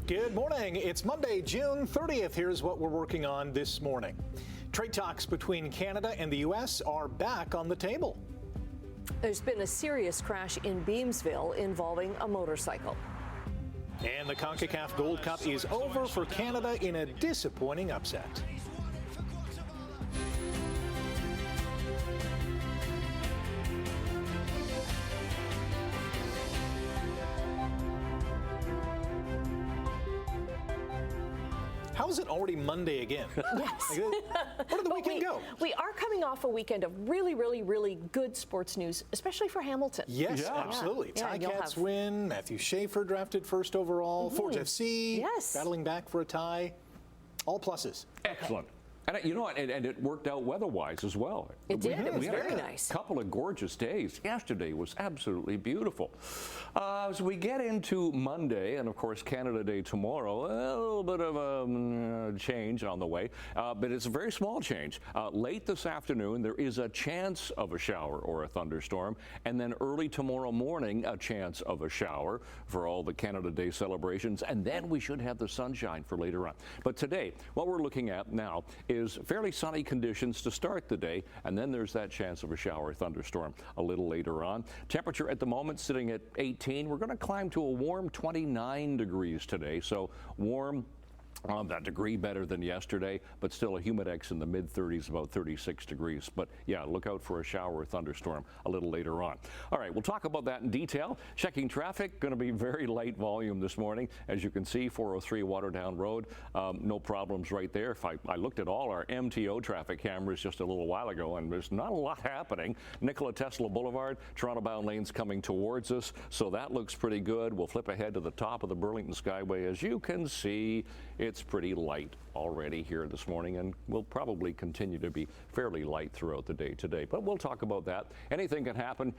Good morning. It's Monday, June 30th. Here's what we're working on this morning. Trade talks between Canada and the U.S. are back on the table. There's been a serious crash in Beamsville involving a motorcycle. And the CONCACAF Gold Cup is over for Canada in a disappointing upset. How is it already Monday again? Yes. Where did the weekend go? We are coming off a weekend of really good sports news, especially for Hamilton. Yes, absolutely. Ticats win. Matthew Schaefer drafted first overall. Forge FC battling back for a tie. All pluses. Excellent. And you know what? And it worked out weather-wise as well. It did. It was we had very a nice. Couple of gorgeous days. Yesterday was absolutely beautiful. As we get into Monday, and of course Canada Day tomorrow, a little bit of a change on the way, but it's a very small change. Late this afternoon, there is a chance of a shower or a thunderstorm, and then early tomorrow morning, a chance of a shower for all the Canada Day celebrations, and then we should have the sunshine for later on. But today, what we're looking at now is fairly sunny conditions to start the day, and then there's that chance of a shower or thunderstorm a little later on. Temperature at the moment sitting at 18. We're going to climb to a warm 29 degrees today, so warm. That degree better than yesterday, but still a humidex in the mid-30s, about 36 degrees. But yeah, look out for a shower or thunderstorm a little later on. All right, we'll talk about that in detail. Checking traffic, going to be very light volume this morning. As you can see, 403 Waterdown Road, no problems right there. If I looked at all our MTO traffic cameras just a little while ago, and there's not a lot happening. Nikola Tesla Boulevard, Toronto-bound lanes coming towards us, so that looks pretty good. We'll flip ahead to the top of the Burlington Skyway. As you can see, it's pretty light already here this morning, and will probably continue to be fairly light throughout the day today. But we'll talk about that. Anything can happen,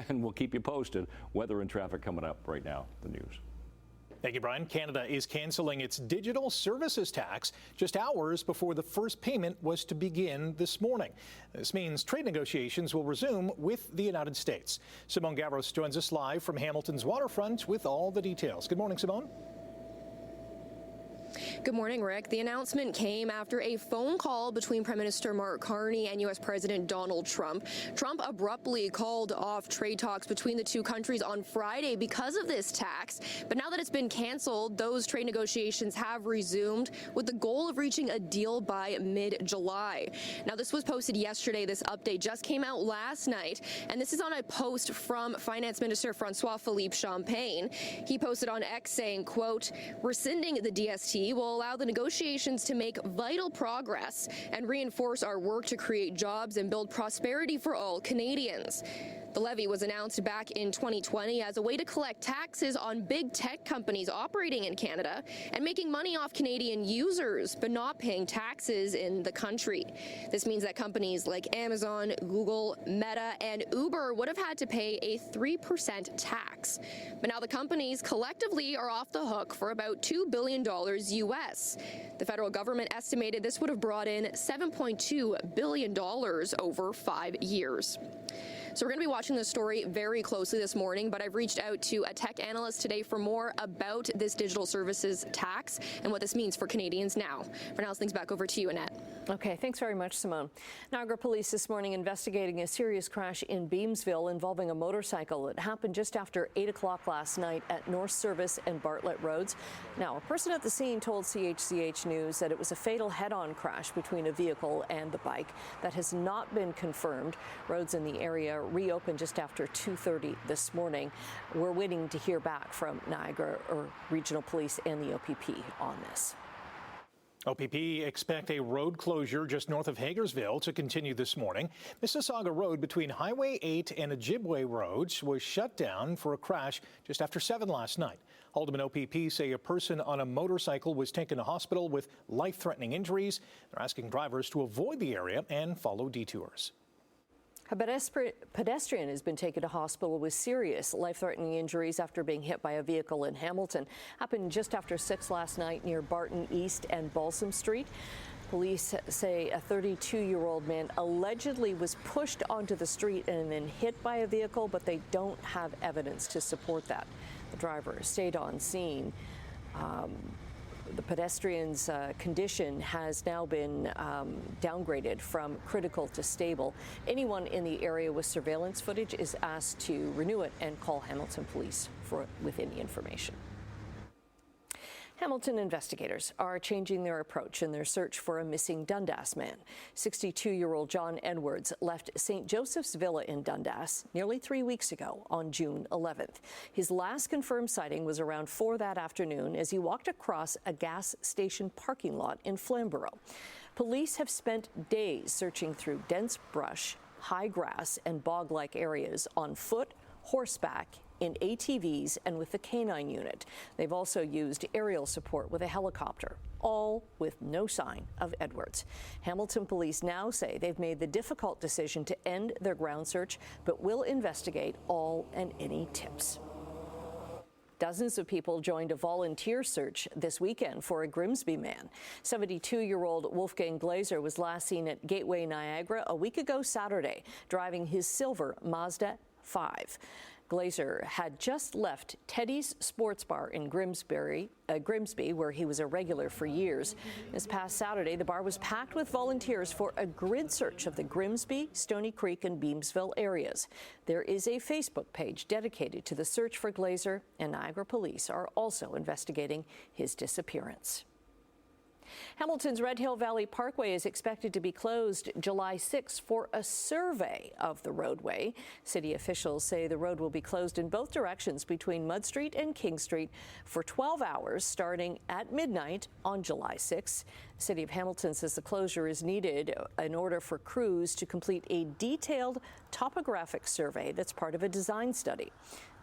and we'll keep you posted. Weather and traffic coming up right now, the news. Thank you, Brian. Canada is canceling its digital services tax just hours before the first payment was to begin this morning. This means trade negotiations will resume with the United States. Simone Gavros joins us live from Hamilton's waterfront with all the details. Good morning, Simone. Good morning, Rick. The announcement came after a phone call between Prime Minister Mark Carney and U.S. President Donald Trump. Trump abruptly called off trade talks between the two countries on Friday because of this tax. But now that it's been canceled, those trade negotiations have resumed with the goal of reaching a deal by mid-July. Now, this was posted yesterday. This update just came out last night, and this is on a post from Finance Minister Francois-Philippe Champagne. He posted on X saying, quote, "Rescinding the DST will allow the negotiations to make vital progress and reinforce our work to create jobs and build prosperity for all Canadians." The levy was announced back in 2020 as a way to collect taxes on big tech companies operating in Canada and making money off Canadian users, but not paying taxes in the country. This means that companies like Amazon, Google, Meta, and Uber would have had to pay a 3% tax. But now the companies collectively are off the hook for about $2 billion US. The federal government estimated this would have brought in $7.2 billion over 5 years. So we're going to be watching this story very closely this morning, but I've reached out to a tech analyst today for more about this digital services tax and what this means for Canadians now. For now, things back over to you, Annette. Okay, thanks very much, Simone. Niagara Police this morning investigating a serious crash in Beamsville involving a motorcycle. It happened just after 8 o'clock last night at North Service and Bartlett Roads. Now, a person at the scene told CHCH News that it was a fatal head-on crash between a vehicle and the bike. That has not been confirmed. Roads in the area reopened just after 2:30 this morning. We're waiting to hear back from Niagara Regional Police and the OPP on this. OPP expect a road closure just north of Hagersville to continue this morning. Mississauga Road between Highway 8 and Ojibway Roads was shut down for a crash just after 7 last night. Haldeman OPP say a person on a motorcycle was taken to hospital with life-threatening injuries. They're asking drivers to avoid the area and follow detours. A pedestrian has been taken to hospital with serious life-threatening injuries after being hit by a vehicle in Hamilton. Happened just after 6 last night near Barton East and Balsam Street. Police say a 32-year-old man allegedly was pushed onto the street and then hit by a vehicle, but they don't have evidence to support that. The driver stayed on scene. The pedestrian's condition has now been downgraded from critical to stable. Anyone in the area with surveillance footage is asked to renew it and call Hamilton Police with any information. Hamilton investigators are changing their approach in their search for a missing Dundas man. 62-year-old John Edwards left St. Joseph's Villa in Dundas nearly 3 weeks ago on June 11th. His last confirmed sighting was around 4 that afternoon as he walked across a gas station parking lot in Flamborough. Police have spent days searching through dense brush, high grass, and bog-like areas on foot, horseback, in ATVs, and with the canine unit. They've also used aerial support with a helicopter, all with no sign of Edwards. Hamilton police now say they've made the difficult decision to end their ground search, but will investigate all and any tips. Dozens of people joined a volunteer search this weekend for a Grimsby man. 72-year-old Wolfgang Glazer was last seen at Gateway Niagara a week ago Saturday, driving his silver Mazda 5. Glazer had just left Teddy's Sports Bar in Grimsby, where he was a regular for years. This past Saturday, the bar was packed with volunteers for a grid search of the Grimsby, Stony Creek, and Beamsville areas. There is a Facebook page dedicated to the search for Glazer, and Niagara police are also investigating his disappearance. Hamilton's Red Hill Valley Parkway is expected to be closed July 6 for a survey of the roadway. City officials say the road will be closed in both directions between Mud Street and King Street for 12 hours starting at midnight on July 6. The City of Hamilton says the closure is needed in order for crews to complete a detailed topographic survey that's part of a design study.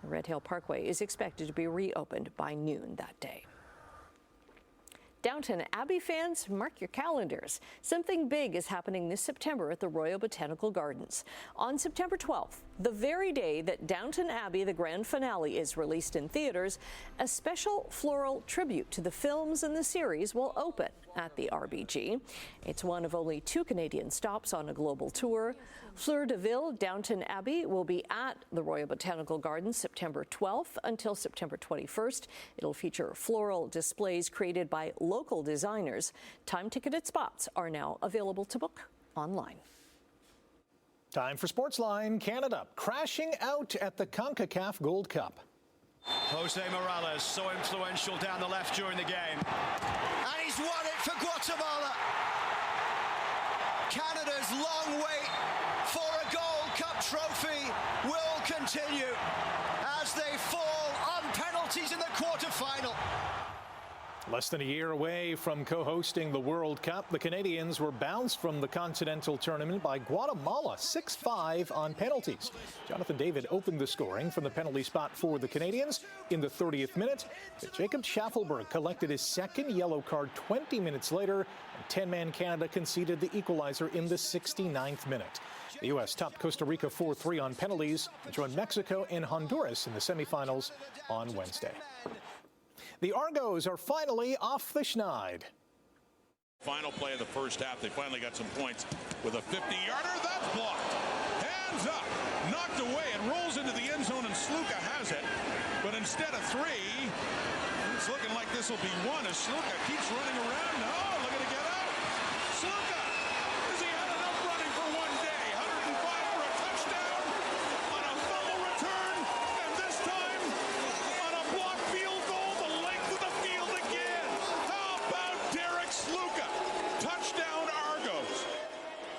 The Red Hill Parkway is expected to be reopened by noon that day. Downton Abbey fans, mark your calendars. Something big is happening this September at the Royal Botanical Gardens. On September 12th, the very day that Downton Abbey, the grand finale, is released in theaters, a special floral tribute to the films in the series will open at the RBG. It's one of only 2 Canadian stops on a global tour. Fleur de Ville, Downton Abbey, will be at the Royal Botanical Gardens September 12th until September 21st. It'll feature floral displays created by local designers. Time-ticketed spots are now available to book online. Time for Sportsline. Canada crashing out at the CONCACAF Gold Cup. Jose Morales, so influential down the left during the game. And he's won it for Guatemala. Canada's long wait for a Gold Cup trophy will continue as they fall on penalties in the quarterfinal. Less than a year away from co-hosting the World Cup, the Canadians were bounced from the Continental Tournament by Guatemala 6-5 on penalties. Jonathan David opened the scoring from the penalty spot for the Canadians in the 30th minute. But Jacob Schaffelberg collected his second yellow card 20 minutes later, and 10-man Canada conceded the equalizer in the 69th minute. The U.S. topped Costa Rica 4-3 on penalties and joined Mexico and Honduras in the semifinals on Wednesday. The Argos are finally off the schneid. Final play of the first half, they finally got some points with a 50-yarder. That's blocked. Hands up. Knocked away. It rolls into the end zone, and Sluka has it. But instead of 3, it's looking like this will be 1 as Sluka keeps running around. No, looking to get out. Sluka, has he had enough running for one day? 105 for a touchdown on a fumble return, and this time on a blocked field goal, the length of the field again. How about Derek Sluka? Touchdown Argos.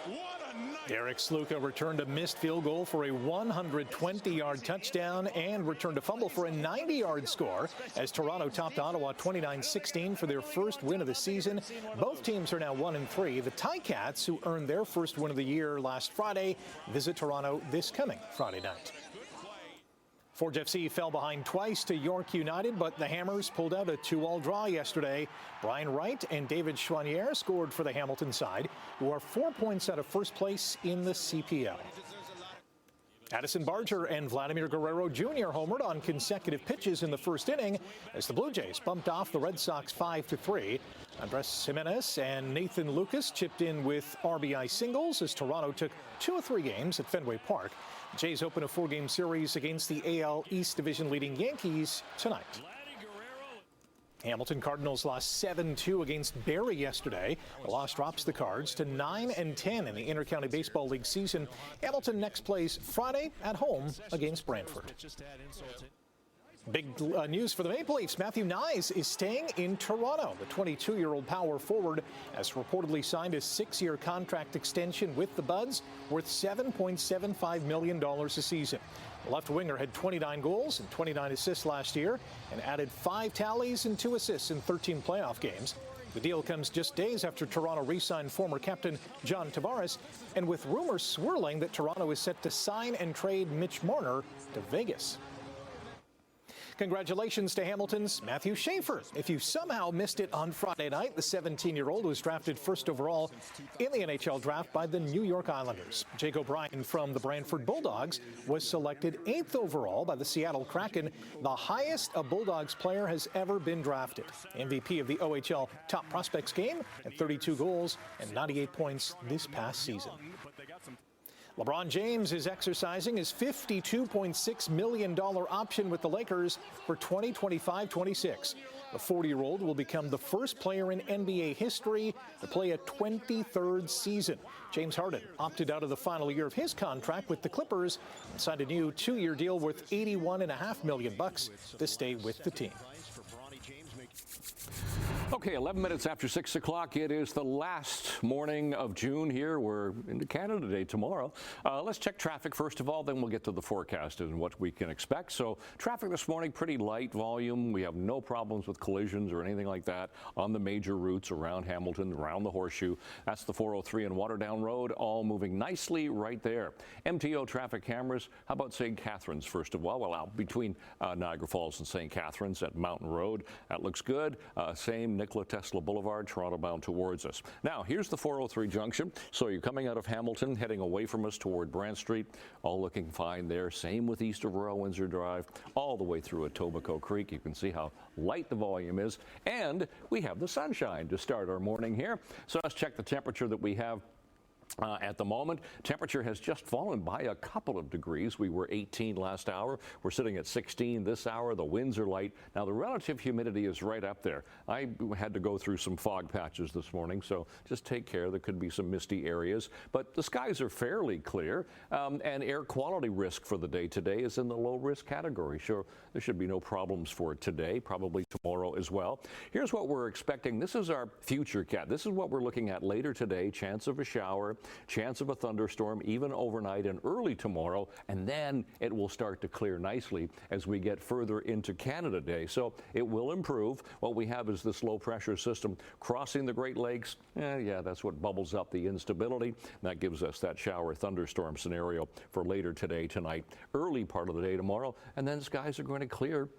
What a night. Derek Sluka returned a missed field goal for a 120-yard touchdown and returned a fumble for a 90-yard score as Toronto topped Ottawa 29-16 for their first win of the season. Both teams are now 1-3. The Ticats, who earned their first win of the year last Friday, visit Toronto this coming Friday night. Forge FC fell behind twice to York United, but the Hammers pulled out a 2-2 draw yesterday. Brian Wright and David Chouanière scored for the Hamilton side, who are 4 points out of first place in the CPL. Addison Barger and Vladimir Guerrero Jr. homered on consecutive pitches in the first inning as the Blue Jays bumped off the Red Sox 5-3. Andres Jimenez and Nathan Lucas chipped in with RBI singles as Toronto took 2 of 3 games at Fenway Park. The Jays open a 4-game series against the AL East Division leading Yankees tonight. Hamilton Cardinals lost 7-2 against Barrie yesterday. The loss drops the Cards to 9-10 in the Intercounty Baseball League season. Hamilton next plays Friday at home against Brantford. Big news for the Maple Leafs. Matthew Nyes is staying in Toronto. The 22-year-old power forward has reportedly signed a 6-year contract extension with the Buds worth $7.75 million a season. The left winger had 29 goals and 29 assists last year and added 5 tallies and 2 assists in 13 playoff games. The deal comes just days after Toronto re-signed former captain John Tavares, and with rumors swirling that Toronto is set to sign and trade Mitch Marner to Vegas. Congratulations to Hamilton's Matthew Schaefer. If you somehow missed it on Friday night, the 17-year-old was drafted first overall in the NHL draft by the New York Islanders. Jake O'Brien from the Brantford Bulldogs was selected 8th overall by the Seattle Kraken, the highest a Bulldogs player has ever been drafted. MVP of the OHL Top Prospects game at 32 goals and 98 points this past season. LeBron James is exercising his $52.6 million option with the Lakers for 2025-26. The 40-year-old will become the first player in NBA history to play a 23rd season. James Harden opted out of the final year of his contract with the Clippers and signed a new 2-year deal worth $81.5 million to stay with the team. Okay, 11 minutes after 6 o'clock. It is the last morning of June here. We're into Canada Day tomorrow. Let's check traffic first of all, then we'll get to the forecast and what we can expect. So traffic this morning, pretty light volume. We have no problems with collisions or anything like that on the major routes around Hamilton, around the Horseshoe. That's the 403 and Waterdown Road, all moving nicely right there. MTO traffic cameras. How about St. Catharines first of all? Well, out between Niagara Falls and St. Catharines at Mountain Road. That looks good. Same Nikola Tesla Boulevard, Toronto bound towards us. Now, here's the 403 junction. So you're coming out of Hamilton, heading away from us toward Brant Street. All looking fine there. Same with east of Royal Windsor Drive, all the way through Etobicoke Creek. You can see how light the volume is. And we have the sunshine to start our morning here. So let's check the temperature that we have. At the moment, temperature has just fallen by a couple of degrees. We were 18 last hour. We're sitting at 16 this hour. The winds are light. Now, the relative humidity is right up there. I had to go through some fog patches this morning, so just take care. There could be some misty areas, but the skies are fairly clear, and air quality risk for the day today is in the low risk category. So there should be no problems for today, probably tomorrow as well. Here's what we're expecting. This is our future cat. This is what we're looking at later today. Chance of a shower. Chance of a thunderstorm even overnight and early tomorrow, and then it will start to clear nicely as we get further into Canada Day. So it will improve. What we have is this low pressure system crossing the Great Lakes. Yeah, that's what bubbles up the instability. That gives us that shower thunderstorm scenario for later today, tonight, early part of the day tomorrow, and then skies are going to clear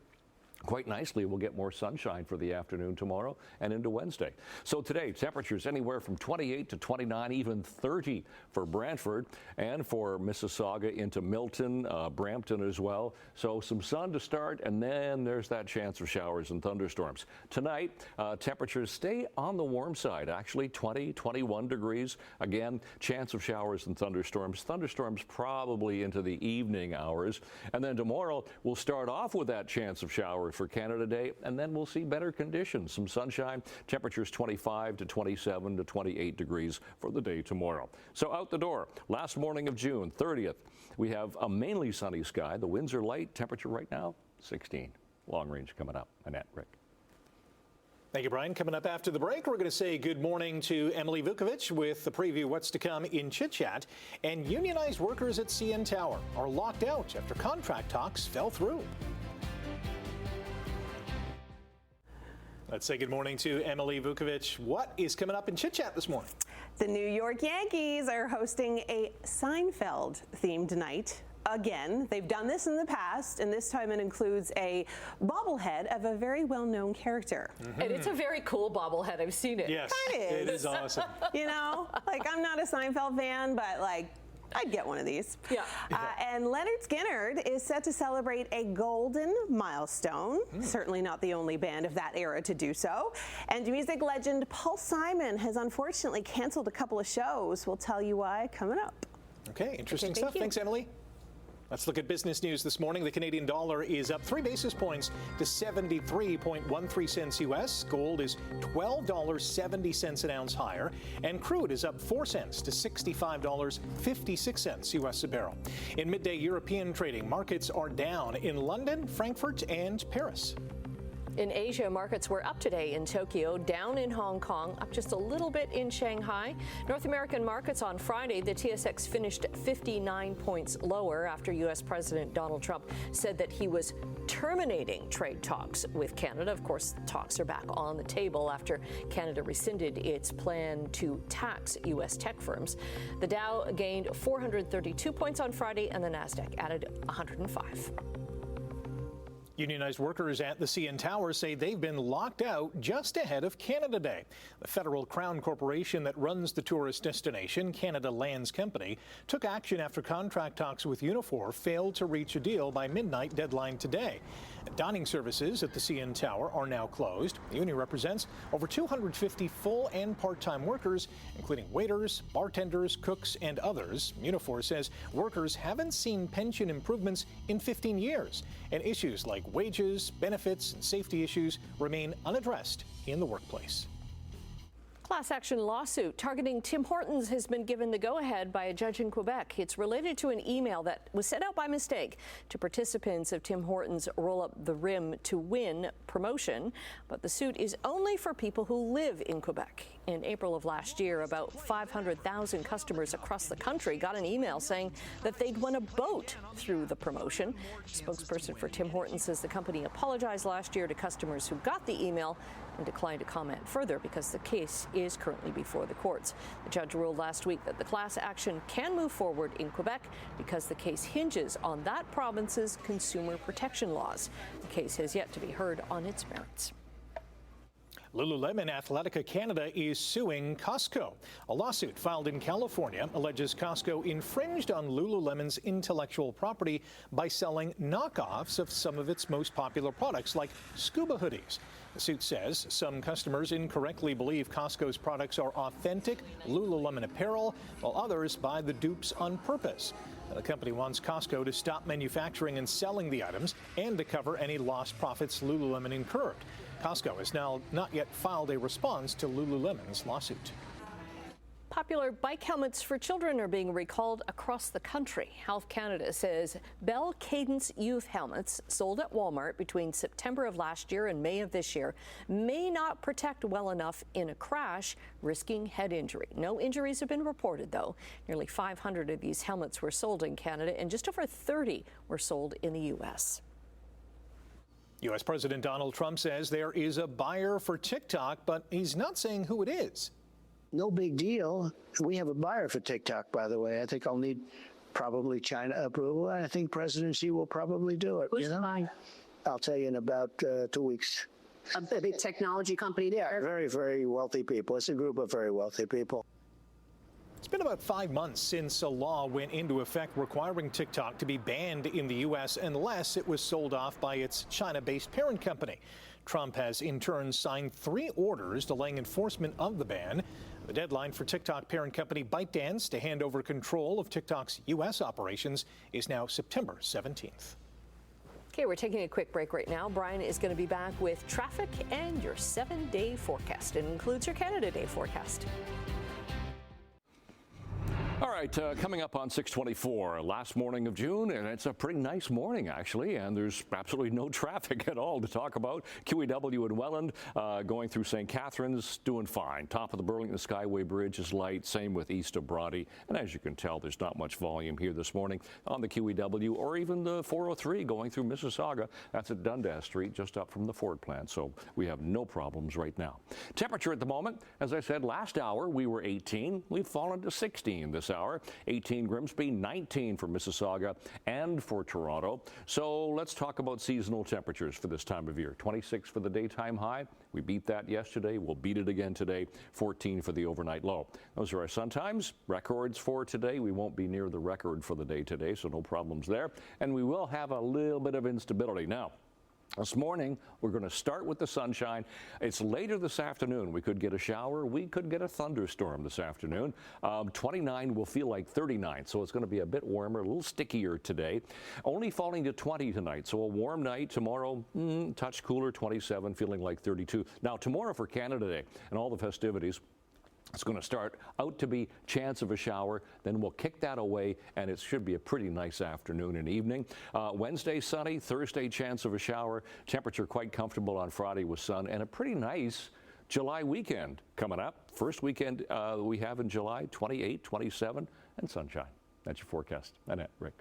quite nicely. We'll get more sunshine for the afternoon tomorrow and into Wednesday. So today, temperatures anywhere from 28 to 29, even 30 for Brantford and for Mississauga into Milton, Brampton as well. So some sun to start, and then there's that chance of showers and thunderstorms. Tonight, temperatures stay on the warm side, actually 20, 21 degrees. Again, chance of showers and thunderstorms. Thunderstorms probably into the evening hours. And then tomorrow, we'll start off with that chance of showers for Canada Day, and then we'll see better conditions, some sunshine, temperatures 25 to 27 to 28 degrees for the day tomorrow. So out the door, last morning of June 30th, we have a mainly sunny sky. The winds are light, temperature right now 16. Long range coming up. Annette, Rick. Thank you, Brian. Coming up after the break, we're going to say good morning to Emily Vukovic with the preview of what's to come in Chit-Chat. And unionized workers at CN Tower are locked out after contract talks fell through. Let's say good morning to Emily Vukovic. What is coming up in Chit-Chat this morning? The New York Yankees are hosting a Seinfeld-themed night. Again, they've done this in the past, and this time it includes a bobblehead of a very well-known character. Mm-hmm. And it's a very cool bobblehead. I've seen it. Yes, It is awesome. You know, like, I'm not a Seinfeld fan, but like, I'd get one of these. Yeah. And Leonard Skinner is set to celebrate a golden milestone. Certainly not the only band of that era to do so. And music legend Paul Simon has unfortunately canceled a couple of shows. We'll tell you why coming up. Okay, interesting stuff. you. Thanks, Emily. Let's look at business news this morning. The Canadian dollar is up 3 basis points to 73.13 cents U.S. Gold is $12.70 an ounce higher, and crude is up 4 cents to $65.56 U.S. a barrel. In midday European trading, markets are down in London, Frankfurt, and Paris. In Asia, markets were up today in Tokyo, down in Hong Kong, up just a little bit in Shanghai. North American markets on Friday, the TSX finished 59 points lower after U.S. President Donald Trump said that he was terminating trade talks with Canada. Of course, talks are back on the table after Canada rescinded its plan to tax U.S. tech firms. The Dow gained 432 points on Friday, and the Nasdaq added 105. Unionized workers at the CN Tower say they've been locked out just ahead of Canada Day. The federal crown corporation that runs the tourist destination, Canada Lands Company, took action after contract talks with Unifor failed to reach a deal by midnight deadline today. Dining services at the CN Tower are now closed. The union represents over 250 full and part-time workers, including waiters, bartenders, cooks, and others. Unifor says workers haven't seen pension improvements in 15 years, and issues like wages, benefits, and safety issues remain unaddressed in the workplace. Class action lawsuit targeting Tim Hortons has been given the go-ahead by a judge in Quebec. It's related to an email that was sent out by mistake to participants of Tim Hortons' Roll Up the Rim to Win promotion. But the suit is only for people who live in Quebec. In April of last year, about 500,000 customers across the country got an email saying that they'd won a boat through the promotion. A spokesperson for Tim Hortons says the company apologized last year to customers who got the email and declined to comment further because the case is currently before the courts. The judge ruled last week that the class action can move forward in Quebec because the case hinges on that province's consumer protection laws. The case has yet to be heard on its merits. Lululemon Athletica Canada is suing Costco. A lawsuit filed in California alleges Costco infringed on Lululemon's intellectual property by selling knockoffs of some of its most popular products, like scuba hoodies. The suit says some customers incorrectly believe Costco's products are authentic Lululemon apparel, while others buy the dupes on purpose. The company wants Costco to stop manufacturing and selling the items and to cover any lost profits Lululemon incurred. Costco has now not yet filed a response to Lululemon's lawsuit. Popular bike helmets for children are being recalled across the country. Health Canada says Bell Cadence youth helmets sold at Walmart between September of last year and May of this year may not protect well enough in a crash, risking head injury. No injuries have been reported, though. Nearly 500 of these helmets were sold in Canada, and just over 30 were sold in the U.S. U.S. President Donald Trump says there is a buyer for TikTok, but he's not saying who it is. No big deal. We have a buyer for TikTok, by the way. I think I'll need probably China approval. I think President Xi will probably do it. Who's buying? I'll tell you in about 2 weeks. A big technology company there. Very, very wealthy people. It's a group of very wealthy people. It's been about 5 months since a law went into effect requiring TikTok to be banned in the U.S. unless it was sold off by its China-based parent company. Trump has in turn signed 3 orders delaying enforcement of the ban. The deadline for TikTok parent company ByteDance to hand over control of TikTok's U.S. operations is now September 17th. Okay, we're taking a quick break right now. Brian is going to be back with traffic and your 7-day forecast. It includes your Canada Day forecast. All right, coming up on 6:24, last morning of June, and it's a pretty nice morning, actually, and there's absolutely no traffic at all to talk about. QEW in Welland, going through St. Catharines, doing fine. Top of the Burlington Skyway Bridge is light, same with east of Brodie, and as you can tell, there's not much volume here this morning on the QEW or even the 403 going through Mississauga. That's at Dundas Street, just up from the Ford plant, so we have no problems right now. Temperature at the moment, as I said, last hour we were 18. We've fallen to 16 this hour. 18 Grimsby, 19 for Mississauga and for Toronto. So let's talk about seasonal temperatures for this time of year. 26 for the daytime high. We beat that yesterday. We'll beat it again today. 14 for the overnight low. Those are our sun times. Records for today. We won't be near the record for the day today, so no problems there. And we will have a little bit of instability. Now, This morning, we're going to start with the sunshine. It's later this afternoon. We could get a shower. We could get a thunderstorm this afternoon. 29 will feel like 39, so it's going to be a bit warmer, a little stickier today. Only falling to 20 tonight, so a warm night. Tomorrow, touch cooler, 27, feeling like 32. Now, tomorrow for Canada Day and all the festivities, it's going to start out to be chance of a shower, then we'll kick that away, and it should be a pretty nice afternoon and evening. Wednesday, sunny. Thursday, chance of a shower. Temperature quite comfortable on Friday with sun, and a pretty nice July weekend coming up. First weekend we have in July, 28, 27, and sunshine. That's your forecast. Annette, Rick.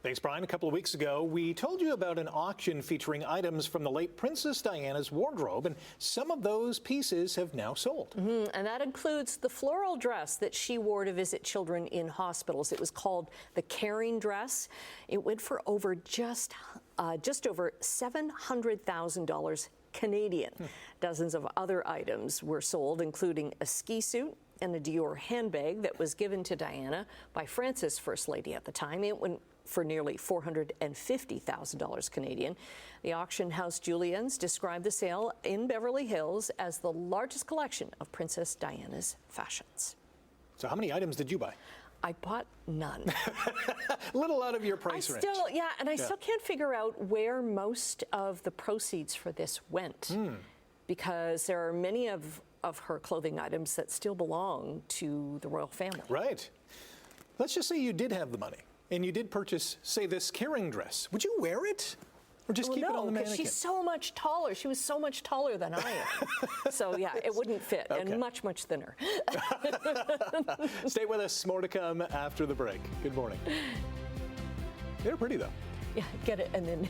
Thanks, Brian. A couple of weeks ago, we told you about an auction featuring items from the late Princess Diana's wardrobe, and some of those pieces have now sold. And that includes the floral dress that she wore to visit children in hospitals. It was called the caring dress. It went for over just over $700,000 Canadian. Dozens of other items were sold, including a ski suit and a Dior handbag that was given to Diana by Frances, First Lady at the time. It went for nearly $450,000 Canadian. The auction house Julien's described the sale in Beverly Hills as the largest collection of Princess Diana's fashions. So how many items did you buy? I bought none. A little out of your price range. I still can't figure out where most of the proceeds for this went, because there are many of her clothing items that still belong to the royal family. Right. Let's just say you did have the money and you did purchase, say, this caring dress. Would you wear it? Or just keep it on the mannequin? She's so much taller. She was so much taller than I am. So, yeah, it wouldn't fit, and much, much thinner. Stay with us. More to come after the break. Good morning. They're pretty, though. Yeah, get it, and then...